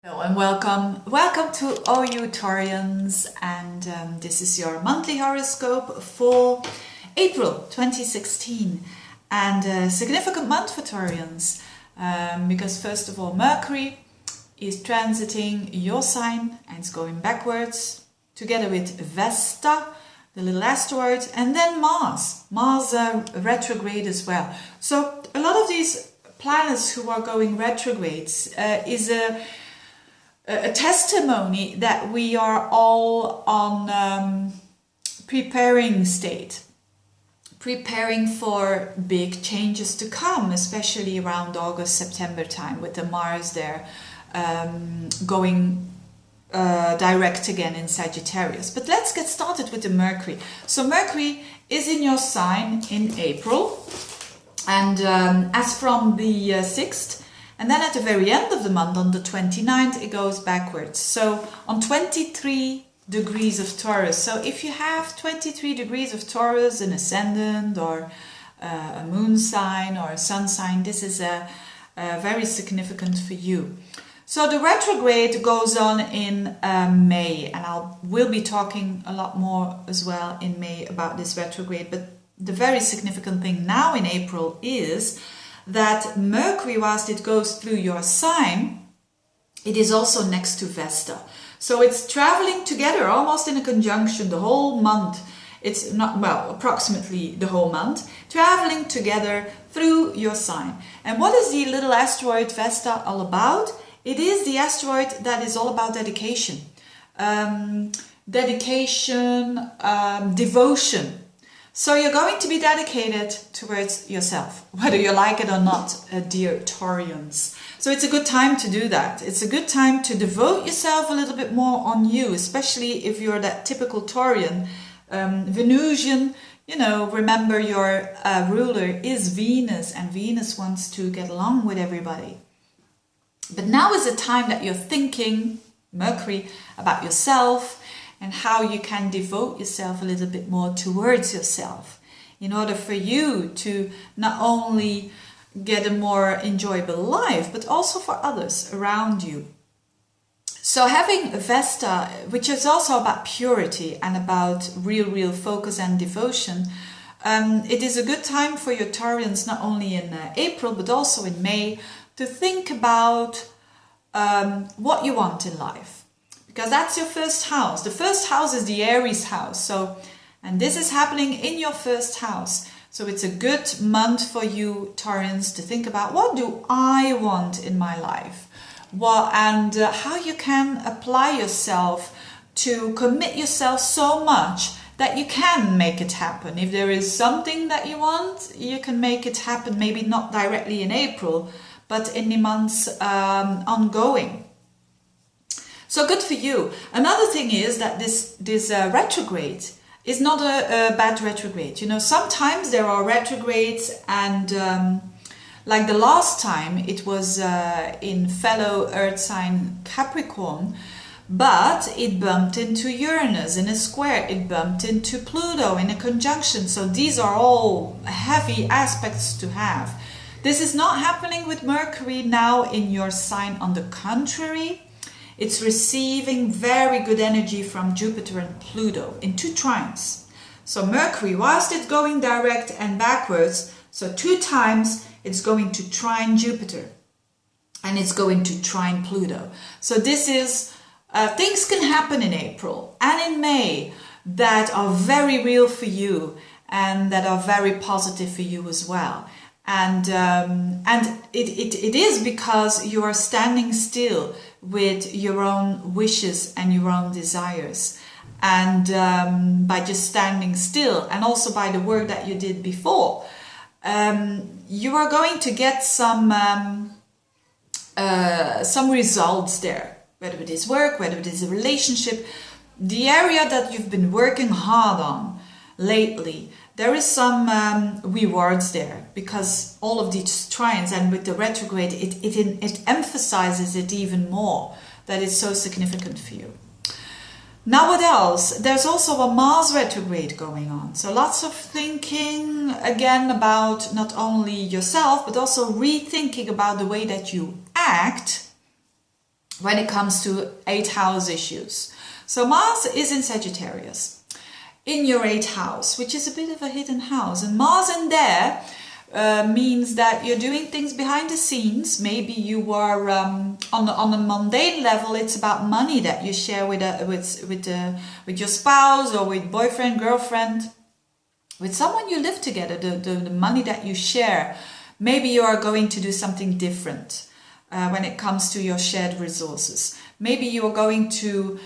Hello and welcome to all you Taurians, and this is your monthly horoscope for April 2016, and a significant month for Taurians because first of all Mercury is transiting your sign and it's going backwards together with Vesta, the little asteroid, and then Mars retrograde as well. So a lot of these planets who are going retrogrades is a testimony that we are all on preparing state, preparing for big changes to come, especially around August, September time with the Mars there going direct again in Sagittarius. But let's get started with the Mercury. So Mercury is in your sign in April, and as from the 6th, and then at the very end of the month, on the 29th, it goes backwards. So on 23 degrees of Taurus. So if you have 23 degrees of Taurus, an ascendant or a moon sign or a sun sign, this is very significant for you. So the retrograde goes on in May, and we'll be talking a lot more as well in May about this retrograde. But the very significant thing now in April is that Mercury, whilst it goes through your sign, it is also next to Vesta. So it's traveling together, almost in a conjunction, the whole month. It's not, well, approximately the whole month, traveling together through your sign. And what is the little asteroid Vesta all about? It is the asteroid that is all about dedication. Devotion. So you're going to be dedicated towards yourself, whether you like it or not, dear Taurians. So it's a good time to do that. It's a good time to devote yourself a little bit more on you, especially if you're that typical Taurian, Venusian. You know, remember your ruler is Venus, and Venus wants to get along with everybody. But now is the time that you're thinking, Mercury, about yourself, and how you can devote yourself a little bit more towards yourself in order for you to not only get a more enjoyable life, but also for others around you. So having Vesta, which is also about purity and about real focus and devotion, it is a good time for your Taurians, not only in April, but also in May, to think about what you want in life. Because that's your first house. The first house is the Aries house. So, and this is happening in your first house. So it's a good month for you, Taurans, to think about, what do I want in my life? And how you can apply yourself to commit yourself so much that you can make it happen. If there is something that you want, you can make it happen. Maybe not directly in April, but in the months ongoing. So good for you. Another thing is that this retrograde is not a bad retrograde. You know, sometimes there are retrogrades, and like the last time it was in fellow earth sign Capricorn, but it bumped into Uranus in a square, it bumped into Pluto in a conjunction. So these are all heavy aspects to have. This is not happening with Mercury now in your sign. On the contrary, it's receiving very good energy from Jupiter and Pluto in two trines. So Mercury, whilst it's going direct and backwards, so 2 times it's going to trine Jupiter and it's going to trine Pluto. So this is, things can happen in April and in May that are very real for you and that are very positive for you as well. And it is because you are standing still with your own wishes and your own desires. And by just standing still, and also by the work that you did before, you are going to get some results there, whether it is work, whether it is a relationship, the area that you've been working hard on lately. There is some rewards there, because all of these trines, and with the retrograde, it emphasizes it even more, that it's so significant for you. Now what else? There's also a Mars retrograde going on. So lots of thinking again about not only yourself, but also rethinking about the way that you act when it comes to 8th house issues. So Mars is in Sagittarius, in your 8th house, which is a bit of a hidden house. And Mars in there means that you're doing things behind the scenes. Maybe you are on a mundane level. It's about money that you share with your spouse or with boyfriend, girlfriend, with someone you live together. The money that you share. Maybe you are going to do something different when it comes to your shared resources. Maybe you are going to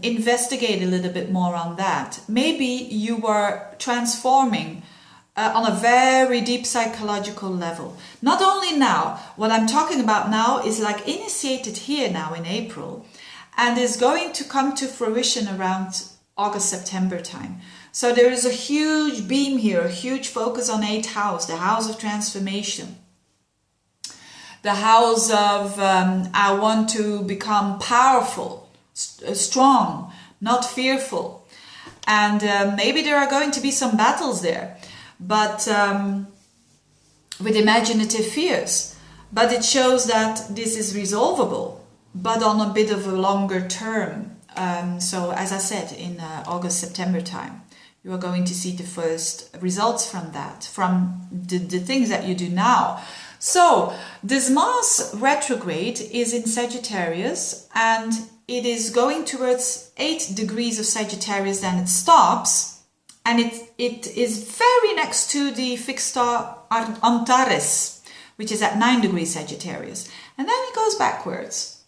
investigate a little bit more on that. Maybe you are transforming on a very deep psychological level. Not only now, what I'm talking about now is like initiated here now in April, and is going to come to fruition around August, September time. So there is a huge beam here, a huge focus on 8th house, the house of transformation. The house of I want to become powerful, strong, not fearful. And maybe there are going to be some battles there, but with imaginative fears. But it shows that this is resolvable, but on a bit of a longer term. So as I said, in August, September time, you are going to see the first results from that, from the things that you do now. So this Mars retrograde is in Sagittarius, and it is going towards 8 degrees of Sagittarius, then it stops, and it is very next to the fixed star Antares, which is at 9 degrees Sagittarius, and then it goes backwards.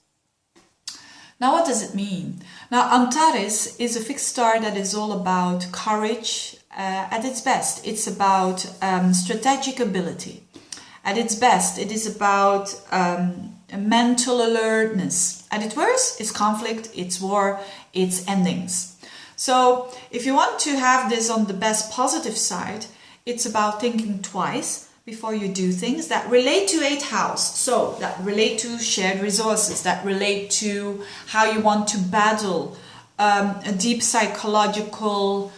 Now what does it mean? Now Antares is a fixed star that is all about courage at its best. It's about strategic ability. At its best, it is about mental alertness. At its worst, it's conflict, it's war, it's endings. So if you want to have this on the best positive side, it's about thinking twice before you do things that relate to 8th house. So that relate to shared resources, that relate to how you want to battle a deep psychological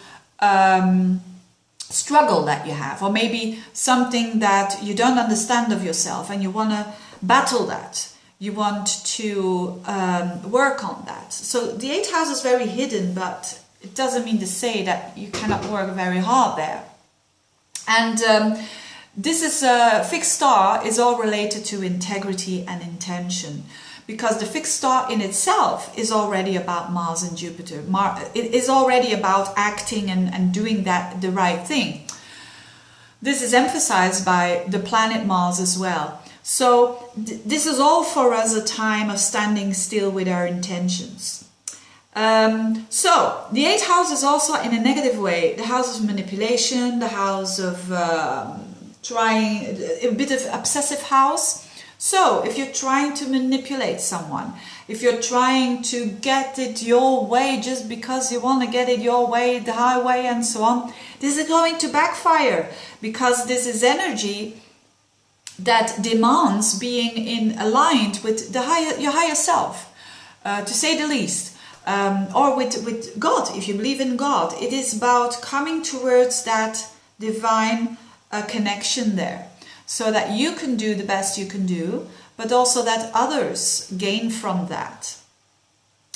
struggle that you have, or maybe something that you don't understand of yourself and you want to battle that. You want to work on that. So the 8th house is very hidden, but it doesn't mean to say that you cannot work very hard there. And this is a fixed star is all related to integrity and intention, because the fixed star in itself is already about Mars and Jupiter. It is already about acting and doing the right thing. This is emphasized by the planet Mars as well. So this is all for us a time of standing still with our intentions. So the 8th house is also in a negative way the house of manipulation, the house of trying, a bit of obsessive house. So if you're trying to manipulate someone, if you're trying to get it your way just because you want to get it your way, the highway and so on, this is going to backfire, because this is energy that demands being aligned with your higher self, to say the least, or with God. If you believe in God, it is about coming towards that divine connection there, so that you can do the best you can do, but also that others gain from that.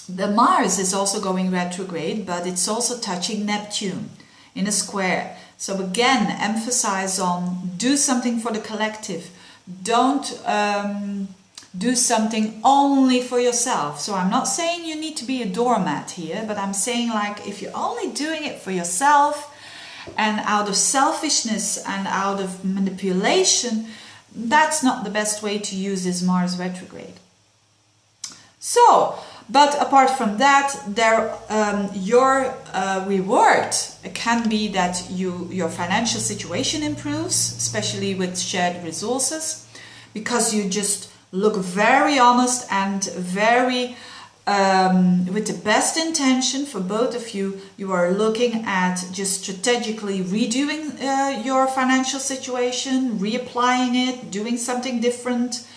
The Mars is also going retrograde, but it's also touching Neptune in a square. So again, emphasize on do something for the collective. Don't do something only for yourself. So I'm not saying you need to be a doormat here, but I'm saying, like, if you're only doing it for yourself and out of selfishness and out of manipulation, that's not the best way to use this Mars retrograde. So, but apart from that, your reward can be that your financial situation improves, especially with shared resources, because you just look very honest and very with the best intention for both of you. You are looking at just strategically redoing your financial situation, reapplying it, doing something different.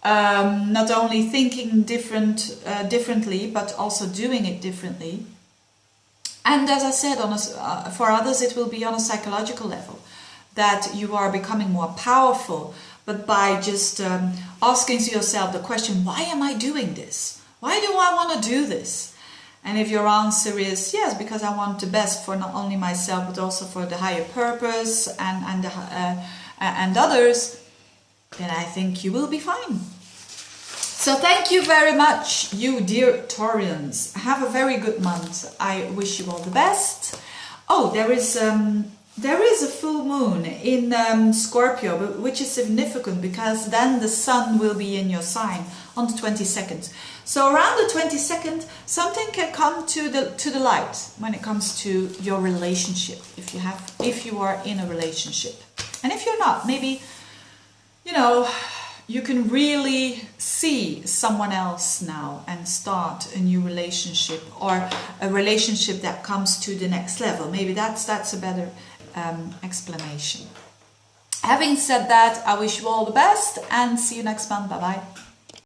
Not only thinking differently, but also doing it differently. And as I said, for others it will be on a psychological level, that you are becoming more powerful, but by just asking yourself the question, why am I doing this? Why do I want to do this? And if your answer is yes, because I want the best for not only myself but also for the higher purpose and others, then I think you will be fine. So thank you very much, you dear Taurians. Have a very good month. I wish you all the best. Oh, there is a full moon in Scorpio, which is significant because then the sun will be in your sign on the 22nd. So around the 22nd, something can come to the light when it comes to your relationship. If you are in a relationship, and if you're not, maybe you can really see someone else now and start a new relationship, or a relationship that comes to the next level. Maybe that's a better explanation. Having said that, I wish you all the best and see you next month. Bye bye.